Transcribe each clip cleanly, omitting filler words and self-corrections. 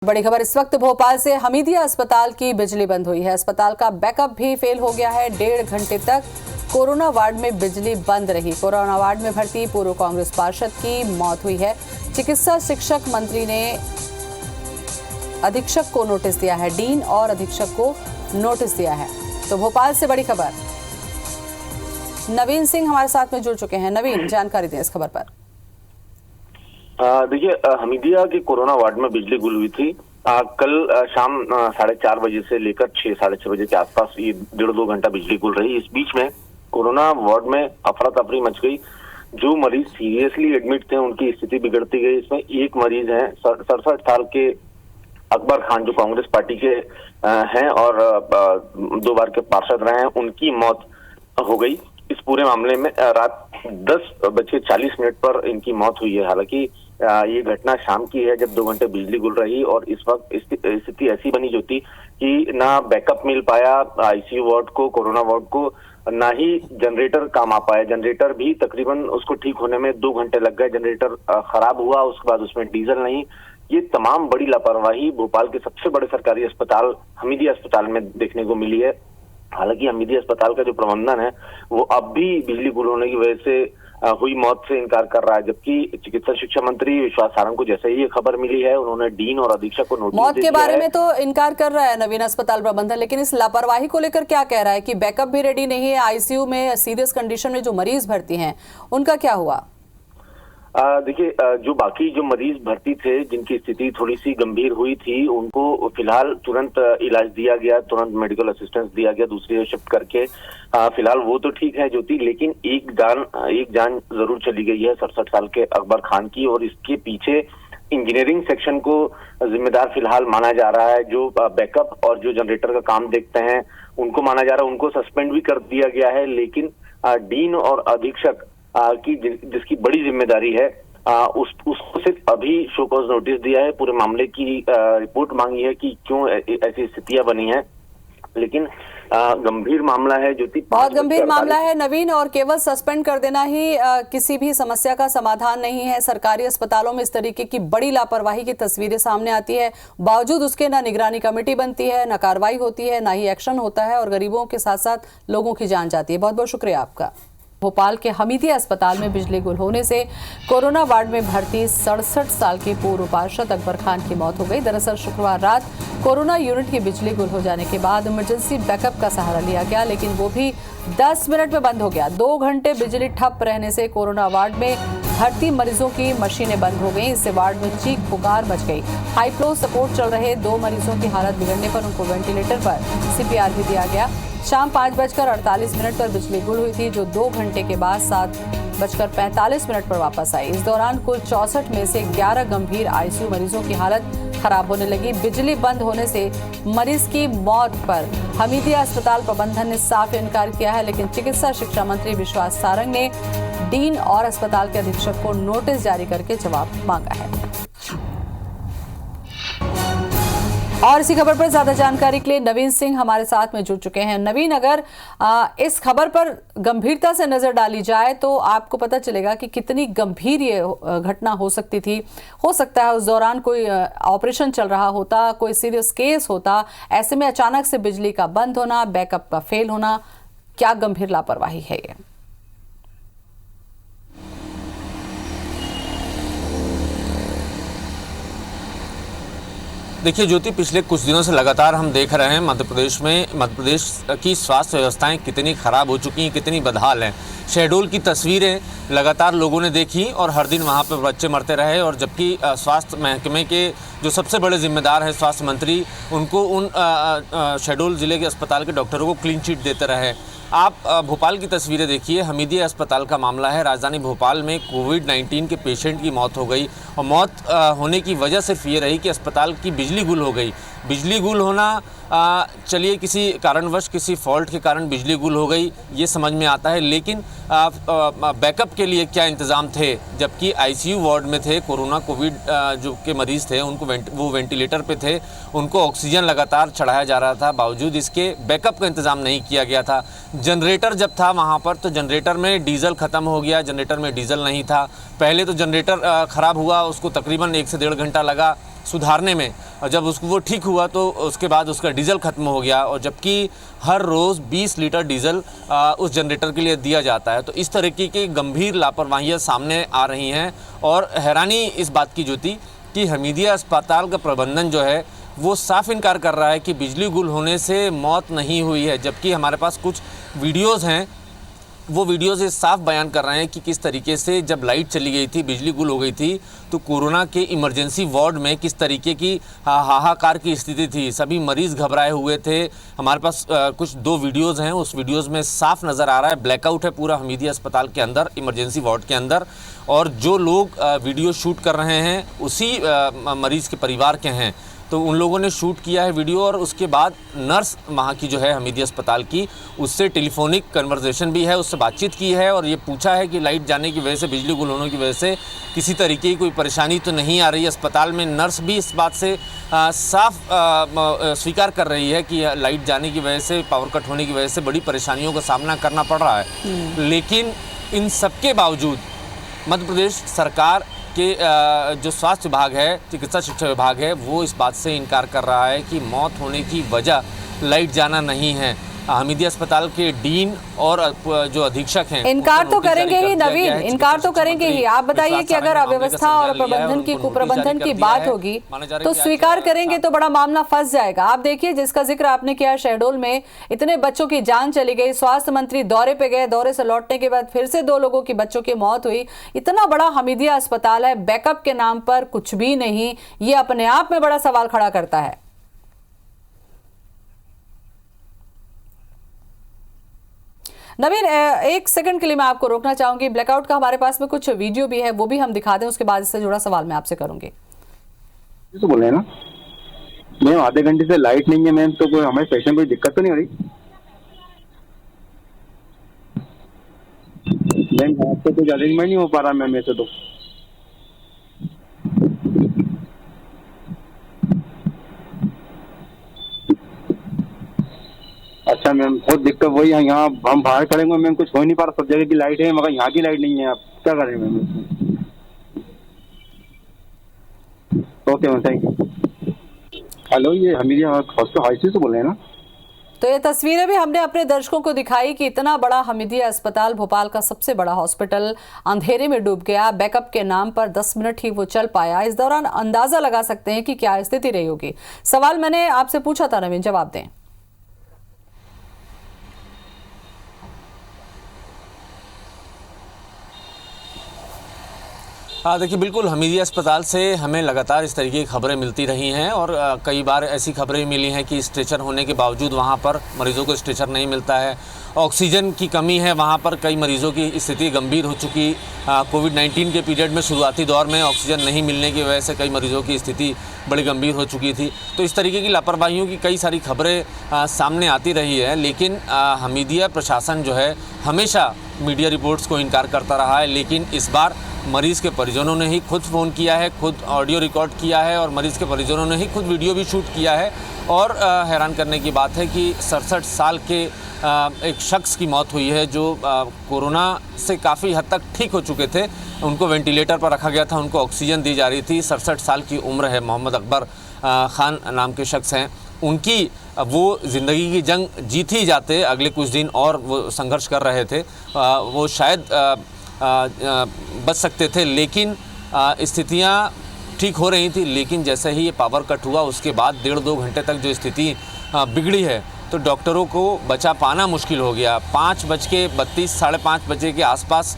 बड़ी खबर इस वक्त भोपाल से। हमीदिया अस्पताल की बिजली बंद हुई है। अस्पताल का बैकअप भी फेल हो गया है। 1.5 घंटे तक कोरोना वार्ड में बिजली बंद रही। कोरोना वार्ड में भर्ती पूर्व कांग्रेस पार्षद की मौत हुई है। चिकित्सा शिक्षक मंत्री ने अधीक्षक को नोटिस दिया है। डीन और अधीक्षक को नोटिस दिया है। तो भोपाल से बड़ी खबर, नवीन सिंह हमारे साथ में जुड़ चुके हैं। नवीन, जानकारी दें इस खबर पर। देखिए, हमीदिया के कोरोना वार्ड में बिजली गुल हुई थी। कल शाम 4:30 बजे से लेकर 6 साढ़े 6 बजे के आसपास ये 1.5-2 घंटा बिजली गुल रही। इस बीच में कोरोना वार्ड में अफरा तफरी मच गई। जो मरीज सीरियसली एडमिट थे उनकी स्थिति बिगड़ती गई। इसमें एक मरीज हैं 67 साल के अकबर खान, जो कांग्रेस पार्टी के हैं और 2 बार के पार्षद रहे हैं। उनकी मौत हो गई। इस पूरे मामले में रात 10:40 पर इनकी मौत हुई है। हालांकि ये घटना शाम की है जब 2 घंटे बिजली गुल रही और इस वक्त स्थिति ऐसी बनी जो थी कि ना बैकअप मिल पाया आईसीयू वार्ड को, कोरोना वार्ड को, ना ही जनरेटर काम आ पाया। जनरेटर भी तकरीबन उसको ठीक होने में 2 घंटे लग गए। जनरेटर खराब हुआ, उसके बाद उसमें डीजल नहीं। ये तमाम बड़ी लापरवाही भोपाल के सबसे बड़े सरकारी अस्पताल हमीदिया अस्पताल में देखने को मिली है। हालांकि हमीदिया अस्पताल का जो प्रबंधन है वो अब भी बिजली गुल होने की वजह से हुई मौत से इनकार कर रहा है। जबकि चिकित्सा शिक्षा मंत्री विश्वास सारंग को जैसे ही ये खबर मिली है उन्होंने डीन और अधीक्षक को नोटिस मौत के बारे में तो इनकार कर रहा है नवीन अस्पताल प्रबंधन, लेकिन इस लापरवाही को लेकर क्या कह रहा है कि बैकअप भी रेडी नहीं है। आईसीयू में सीरियस कंडीशन में जो मरीज भर्ती हैं उनका क्या हुआ? देखिए, जो बाकी जो मरीज भर्ती थे जिनकी स्थिति थोड़ी सी गंभीर हुई थी उनको फिलहाल तुरंत इलाज दिया गया, तुरंत मेडिकल असिस्टेंस दिया गया दूसरी जगह शिफ्ट करके। फिलहाल वो तो ठीक है ज्योति, लेकिन एक जान जरूर चली गई है 67 साल के अकबर खान की। और इसके पीछे इंजीनियरिंग सेक्शन को जिम्मेदार फिलहाल माना जा रहा है। जो बैकअप और जो जनरेटर का काम देखते हैं उनको माना जा रहा है। उनको सस्पेंड भी कर दिया गया है, लेकिन डीन और अधीक्षक की जिसकी बड़ी जिम्मेदारी है उसको सिर्फ अभी शो कॉज नोटिस दिया है। पूरे मामले की रिपोर्ट मांगी है कि क्यों ऐसी स्थितियां बनी हैं, लेकिन गंभीर मामला है जो बहुत गंभीर मामला है नवीन। और केवल सस्पेंड कर देना ही किसी भी समस्या का समाधान नहीं है। सरकारी अस्पतालों में इस तरीके की बड़ी लापरवाही की तस्वीरें सामने आती है, बावजूद उसके ना निगरानी कमेटी बनती है, ना कार्रवाई होती है, ना ही एक्शन होता है, और गरीबों के साथ साथ लोगों की जान जाती है। बहुत बहुत शुक्रिया आपका। भोपाल के हमीदिया अस्पताल में बिजली गुल होने से कोरोना वार्ड में भर्ती 67 साल के पूर्व पार्षद अकबर खान की मौत हो गई। दरअसल शुक्रवार रात कोरोना यूनिट की बिजली गुल हो जाने के बाद इमरजेंसी बैकअप का सहारा लिया गया, लेकिन वो भी 10 मिनट में बंद हो गया। 2 घंटे बिजली ठप रहने से कोरोना वार्ड में भर्ती मरीजों की मशीनें बंद हो गई। इससे वार्ड में चीख पुकार मच गई। हाई फ्लो सपोर्ट चल रहे 2 मरीजों की हालत बिगड़ने पर उनको वेंटिलेटर पर सीपीआर भी दिया गया। शाम 5:48 पर बिजली गुल हुई थी, जो 2 घंटे के बाद 7:45 पर वापस आई। इस दौरान कुल 64 में से 11 गंभीर आईसीयू मरीजों की हालत खराब होने लगी। बिजली बंद होने से मरीज की मौत पर हमीदिया अस्पताल प्रबंधन ने साफ इनकार किया है, लेकिन चिकित्सा शिक्षा मंत्री विश्वास सारंग ने डीन और अस्पताल के अधीक्षक को नोटिस जारी करके जवाब मांगा है। और इसी खबर पर ज्यादा जानकारी के लिए नवीन सिंह हमारे साथ में जुड़ चुके हैं। नवीन, अगर इस खबर पर गंभीरता से नजर डाली जाए तो आपको पता चलेगा कि कितनी गंभीर ये घटना हो सकती थी। हो सकता है उस दौरान कोई ऑपरेशन चल रहा होता, कोई सीरियस केस होता, ऐसे में अचानक से बिजली का बंद होना, बैकअप का फेल होना, क्या गंभीर लापरवाही है ये। देखिए ज्योति, पिछले कुछ दिनों से लगातार हम देख रहे हैं मध्य प्रदेश की स्वास्थ्य व्यवस्थाएं कितनी खराब हो चुकी हैं, कितनी बदहाल हैं। शहडोल की तस्वीरें लगातार लोगों ने देखी और हर दिन वहां पर बच्चे मरते रहे, और जबकि स्वास्थ्य महकमे के जो सबसे बड़े जिम्मेदार हैं स्वास्थ्य मंत्री, उनको उन शहडोल ज़िले के अस्पताल के डॉक्टरों को क्लीन चिट देते रहे। आप भोपाल की तस्वीरें देखिए। हमीदिया अस्पताल का मामला है। राजधानी भोपाल में कोविड-19 के पेशेंट की मौत हो गई, और मौत होने की वजह सिर्फ ये रही कि अस्पताल की बिजली गुल हो गई। बिजली गुल होना चलिए किसी कारणवश, किसी फॉल्ट के कारण बिजली गुल हो गई, ये समझ में आता है, लेकिन बैकअप के लिए क्या इंतज़ाम थे? जबकि आईसीयू वार्ड में थे, कोविड जो के मरीज़ थे उनको वो वेंटिलेटर पे थे, उनको ऑक्सीजन लगातार चढ़ाया जा रहा था, बावजूद इसके बैकअप का इंतज़ाम नहीं किया गया था। जनरेटर जब था वहाँ पर तो जनरेटर में डीजल ख़त्म हो गया, जनरेटर में डीजल नहीं था। पहले तो जनरेटर ख़राब हुआ, उसको तकरीबन 1 से 1.5 घंटा लगा। सुधारने में, और जब उसको वो ठीक हुआ तो उसके बाद उसका डीजल ख़त्म हो गया, और जबकि हर रोज़ 20 लीटर डीजल उस जनरेटर के लिए दिया जाता है। तो इस तरीके की गंभीर लापरवाहियाँ सामने आ रही हैं, और हैरानी इस बात की जो थी कि हमीदिया अस्पताल का प्रबंधन जो है वो साफ इनकार कर रहा है कि बिजली गुल होने से मौत नहीं हुई है, जबकि हमारे पास कुछ वीडियोज़ हैं, वो वीडियोज़ ये साफ बयान कर रहे हैं कि किस तरीके से जब लाइट चली गई थी, बिजली गुल हो गई थी, तो कोरोना के इमरजेंसी वार्ड में किस तरीके की हाहाकार की स्थिति थी। सभी मरीज़ घबराए हुए थे। हमारे पास कुछ 2 वीडियोज़ हैं, उस वीडियोज़ में साफ नज़र आ रहा है ब्लैकआउट है पूरा हमीदिया अस्पताल के अंदर, इमरजेंसी वार्ड के अंदर, और जो लोग वीडियो शूट कर रहे हैं उसी मरीज़ के परिवार के हैं। तो उन लोगों ने शूट किया है वीडियो, और उसके बाद नर्स वहाँ की जो है हमीदिया अस्पताल की, उससे टेलीफोनिक कन्वर्सेशन भी है, उससे बातचीत की है, और ये पूछा है कि लाइट जाने की वजह से, बिजली गुल होने की वजह से किसी तरीके की कोई परेशानी तो नहीं आ रही है अस्पताल में। नर्स भी इस बात से साफ स्वीकार कर रही है कि लाइट जाने की वजह से, पावर कट होने की वजह से बड़ी परेशानियों का सामना करना पड़ रहा है। लेकिन इन सबके बावजूद मध्य प्रदेश सरकार के जो स्वास्थ्य विभाग है, चिकित्सा शिक्षा विभाग है, वो इस बात से इनकार कर रहा है कि मौत होने की वजह लाइट जाना नहीं है। हमीदिया अस्पताल के डीन और जो अधीक्षक हैं इनकार तो करेंगे ही नवीन, इनकार तो करेंगे ही। आप बताइए कि अगर अव्यवस्था और प्रबंधन की, कुप्रबंधन की बात होगी तो स्वीकार करेंगे तो बड़ा मामला फंस जाएगा। आप देखिए, जिसका जिक्र आपने किया, शहडोल में इतने बच्चों की जान चली गई, स्वास्थ्य मंत्री दौरे पे गए, दौरे से लौटने के बाद फिर से 2 लोगों की, बच्चों की मौत हुई। इतना बड़ा हमीदिया अस्पताल है, बैकअप के नाम पर कुछ भी नहीं, ये अपने आप में बड़ा सवाल खड़ा करता है। नवीन, 1 सेकंड के लिए मैं आपको रोकना चाहूंगी। ब्लैकआउट का हमारे पास में कुछ वीडियो भी है, वो भी हम दिखा दें, उसके बाद इससे जुड़ा सवाल मैं आपसे करूंगी। तो बोल रहे हैं ना मैम, आधे घंटे से लाइट नहीं है मैम, तो कोई हमारे पेशेंट को दिक्कत तो नहीं हो रही मैम? आपको कुछ अरेंजमेंट नहीं हो पा रहा मैम ऐसे तो। अच्छा मैम, बहुत दिक्कत वही है, यहाँ हम बाहर खड़े हुए मैम, कुछ हो नहीं पा रहा, सब जगह की लाइट है मगर यहाँ की लाइट नहीं है। आप क्या करें ma'am? Okay ma'am, thank you. Hello, ये हमीदिया हॉस्पिटल से बोल रहे हैं ना? तो ये तस्वीरें भी हमने अपने दर्शकों को दिखाई कि इतना बड़ा हमीदिया अस्पताल, भोपाल का सबसे बड़ा हॉस्पिटल, अंधेरे में डूब गया। बैकअप के नाम पर 10 मिनट ही वो चल पाया। इस दौरान अंदाजा लगा सकते हैं कि क्या स्थिति रही होगी। सवाल मैंने आपसे पूछा था नवीन, जवाब दें। हाँ, देखिए, बिल्कुल हमीदिया अस्पताल से हमें लगातार इस तरीके की खबरें मिलती रही हैं, और कई बार ऐसी खबरें मिली हैं कि स्ट्रेचर होने के बावजूद वहाँ पर मरीज़ों को स्ट्रेचर नहीं मिलता है, ऑक्सीजन की कमी है वहाँ पर, कई मरीज़ों की स्थिति गंभीर हो चुकी। कोविड-19 के पीरियड में, शुरुआती दौर में ऑक्सीजन नहीं मिलने की वजह से कई मरीज़ों की स्थिति बड़ी गंभीर हो चुकी थी। तो इस तरीके की लापरवाहियों की कई सारी खबरें सामने आती रही है, लेकिन हमीदिया प्रशासन जो है हमेशा मीडिया रिपोर्ट्स को इनकार करता रहा है। लेकिन इस बार मरीज़ के परिजनों ने ही खुद फ़ोन किया है, खुद ऑडियो रिकॉर्ड किया है, और मरीज़ के परिजनों ने ही खुद वीडियो भी शूट किया है। और हैरान करने की बात है कि 67 साल के एक शख्स की मौत हुई है, जो कोरोना से काफ़ी हद तक ठीक हो चुके थे। उनको वेंटिलेटर पर रखा गया था, उनको ऑक्सीजन दी जा रही थी। 67 साल की उम्र है, मोहम्मद अकबर खान नाम के शख्स हैं। उनकी वो ज़िंदगी की जंग जीत ही जाते, अगले कुछ दिन और वो संघर्ष कर रहे थे, वो शायद बच सकते थे, लेकिन स्थितियाँ ठीक हो रही थी। लेकिन जैसे ही ये पावर कट हुआ, उसके बाद 1.5-2 घंटे तक जो स्थिति बिगड़ी है, तो डॉक्टरों को बचा पाना मुश्किल हो गया। 5:32, 5:30 बजे के आसपास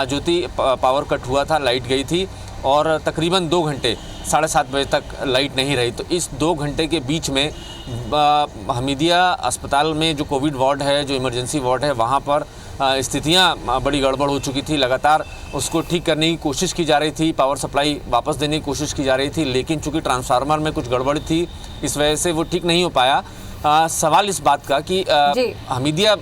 जो थी पावर कट हुआ था, लाइट गई थी, और तकरीबन 2 घंटे, 7:30 बजे तक लाइट नहीं रही। तो इस 2 घंटे के बीच में हमीदिया अस्पताल में जो कोविड वार्ड है, जो इमरजेंसी वार्ड है, वहाँ पर स्थितियाँ बड़ी गड़बड़ हो चुकी थी। लगातार उसको ठीक करने की कोशिश की जा रही थी, पावर सप्लाई वापस देने की कोशिश की जा रही थी, लेकिन चूँकि ट्रांसफार्मर में कुछ गड़बड़ थी, इस वजह से वो ठीक नहीं हो पाया। सवाल इस बात का कि हमीदिया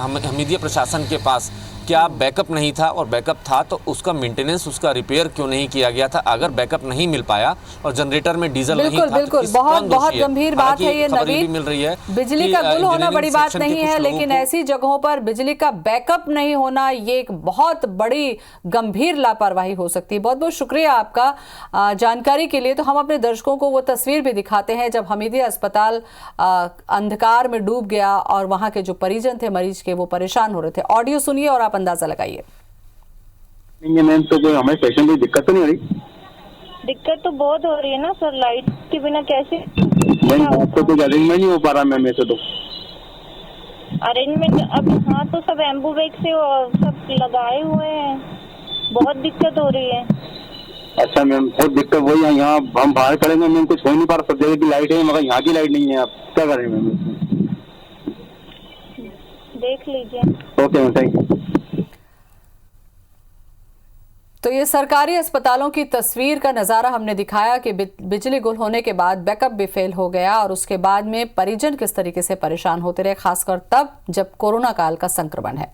हमीदिया प्रशासन के पास क्या बैकअप नहीं था, और बैकअप था तो उसका मेंटेनेंस, उसका रिपेयर क्यों नहीं किया गया था? अगर बैकअप नहीं मिल पाया और जनरेटर में डीजल नहीं था, बिल्कुल, तो बहुत कौन दोषी बहुत है? गंभीर बात है ये हालांकि खबर भी नवीन। मिल रही है बिजली कि, का गुल होना इंजीनियरिंग बड़ी बात सेक्शन के नहीं कुछ है, लोगों लेकिन को- ऐसी जगहों पर बिजली का बैकअप नहीं होना ये एक बहुत बड़ी गंभीर लापरवाही हो सकती है। बहुत बहुत शुक्रिया आपका जानकारी के लिए। तो हम अपने दर्शकों को वो तस्वीर भी दिखाते हैं जब हमीदिया अस्पताल अंधकार में डूब गया और वहां के जो परिजन थे मरीज के वो परेशान हो रहे थे। ऑडियो सुनिए और आप अंदाजा लगाइए। नहीं है मैम, तो कोई हमें पेशेंट को दिक्कत तो नहीं हो रही? दिक्कत तो बहुत हो रही है ना सर, लाइट के बिना कैसे नहीं, आपको कुछ अरेंजमेंट नहीं हो पा रहा मैम ऐसे तो। अरेंजमेंट अब हाँ तो सब एम्बुवेक्स से और सब लगाए हुए हैं, बहुत दिक्कत हो रही है। अच्छा मैम, बहुत दिक्कत वही है, यहाँ हम बाहर खड़े हैं मैम, कुछ हो नहीं पा रहा, सब जगह की लाइट है मगर यहाँ की लाइट नहीं है। आप क्या करें मैम इसमें? देख लीजिए। Okay ma'am, thank you. तो ये सरकारी अस्पतालों की तस्वीर का नज़ारा हमने दिखाया कि बिजली गुल होने के बाद बैकअप भी फेल हो गया और उसके बाद में परिजन किस तरीके से परेशान होते रहे, खासकर तब जब कोरोना काल का संक्रमण है।